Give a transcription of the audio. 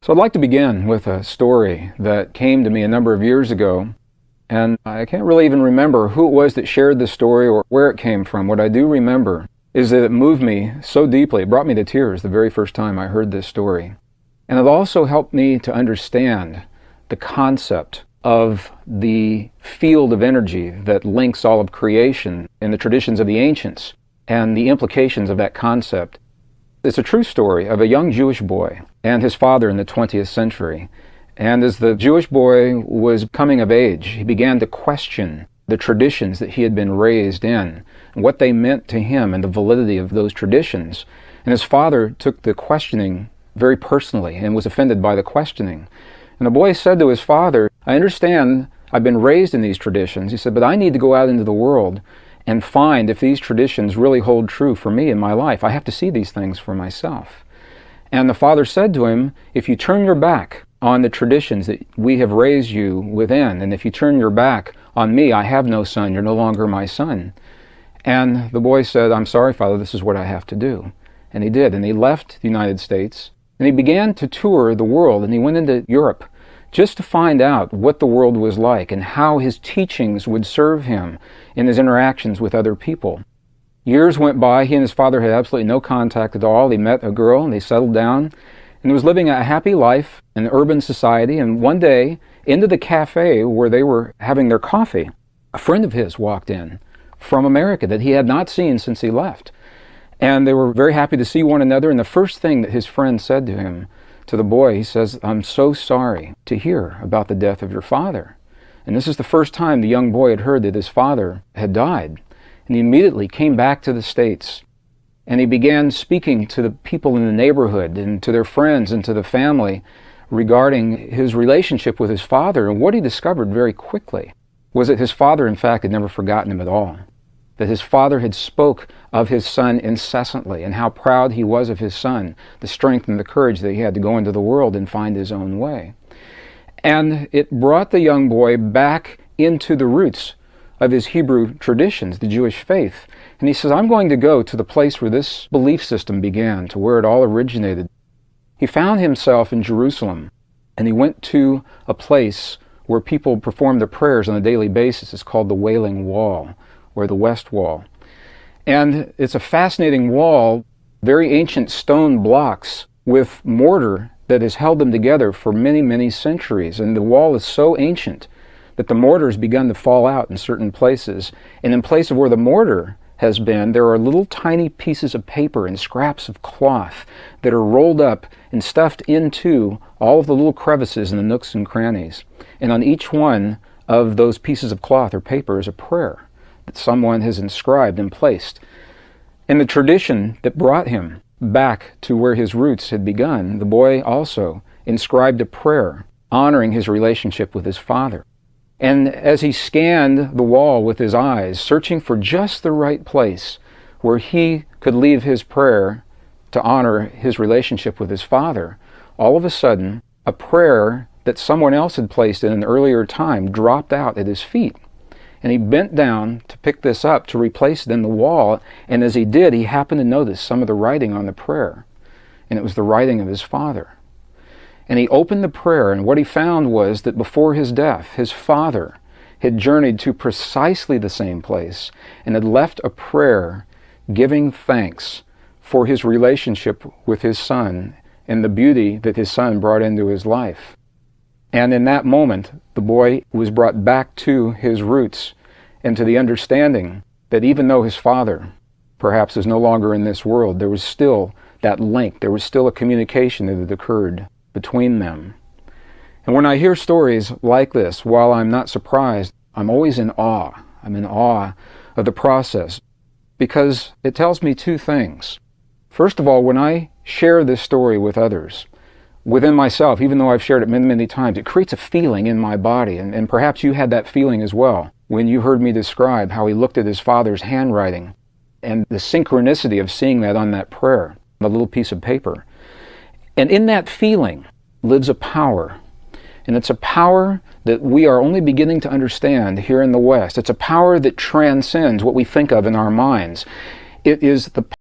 So I'd like to begin with a story that came to me a number of years ago, and I can't really even remember who it was that shared the story or where it came from. What I do remember is that it moved me so deeply, it brought me to tears the very first time I heard this story. And it also helped me to understand the concept of the field of energy that links all of creation in the traditions of the ancients and the implications of that concept. It's a true story of a young Jewish boy and his father in the 20th century. And as the Jewish boy was coming of age, he began to question the traditions that he had been raised in, and what they meant to him and the validity of those traditions. And his father took the questioning very personally and was offended by the questioning. And the boy said to his father, "I understand I've been raised in these traditions," he said, "but I need to go out into the world and find if these traditions really hold true for me in my life. I have to see these things for myself." And the father said to him, "If you turn your back on the traditions that we have raised you within, and if you turn your back on me, I have no son, you're no longer my son." And the boy said, "I'm sorry, Father, this is what I have to do." And he did, and he left the United States, and he began to tour the world, and he went into Europe just to find out what the world was like and how his teachings would serve him in his interactions with other people. Years went by. He and his father had absolutely no contact at all. He met a girl and they settled down and was living a happy life in urban society. And one day, into the cafe where they were having their coffee, a friend of his walked in from America that he had not seen since he left. And they were very happy to see one another. And the first thing that his friend said to him, to the boy, he says, "I'm so sorry to hear about the death of your father." And this is the first time the young boy had heard that his father had died. And he immediately came back to the States. And he began speaking to the people in the neighborhood and to their friends and to the family regarding his relationship with his father. And what he discovered very quickly was that his father, in fact, had never forgotten him at all. That his father had spoke of his son incessantly and how proud he was of his son, the strength and the courage that he had to go into the world and find his own way. And it brought the young boy back into the roots of his Hebrew traditions, the Jewish faith. And he says, "I'm going to go to the place where this belief system began, to where it all originated." He found himself in Jerusalem, and he went to a place where people performed their prayers on a daily basis. It's called the Wailing Wall, or the West Wall. And it's a fascinating wall, very ancient stone blocks with mortar that has held them together for many, many centuries. And the wall is so ancient that the mortar has begun to fall out in certain places. And in place of where the mortar has been, there are little tiny pieces of paper and scraps of cloth that are rolled up and stuffed into all of the little crevices and the nooks and crannies. And on each one of those pieces of cloth or paper is a prayer that someone has inscribed and placed. In the tradition that brought him back to where his roots had begun, the boy also inscribed a prayer honoring his relationship with his father. And as he scanned the wall with his eyes, searching for just the right place where he could leave his prayer to honor his relationship with his father, all of a sudden, a prayer that someone else had placed in an earlier time dropped out at his feet. And he bent down to pick this up, to replace it in the wall. And as he did, he happened to notice some of the writing on the prayer. And it was the writing of his father. And he opened the prayer, and what he found was that before his death, his father had journeyed to precisely the same place and had left a prayer giving thanks for his relationship with his son and the beauty that his son brought into his life. And in that moment, the boy was brought back to his roots and to the understanding that even though his father perhaps is no longer in this world, there was still that link, there was still a communication that had occurred between them. And when I hear stories like this, while I'm not surprised, I'm always in awe. I'm in awe of the process because it tells me two things. First of all, when I share this story with others, within myself, even though I've shared it many, many times, it creates a feeling in my body. And perhaps you had that feeling as well when you heard me describe how he looked at his father's handwriting and the synchronicity of seeing that on that prayer, a little piece of paper. And in that feeling lives a power. And it's a power that we are only beginning to understand here in the West. It's a power that transcends what we think of in our minds. It is the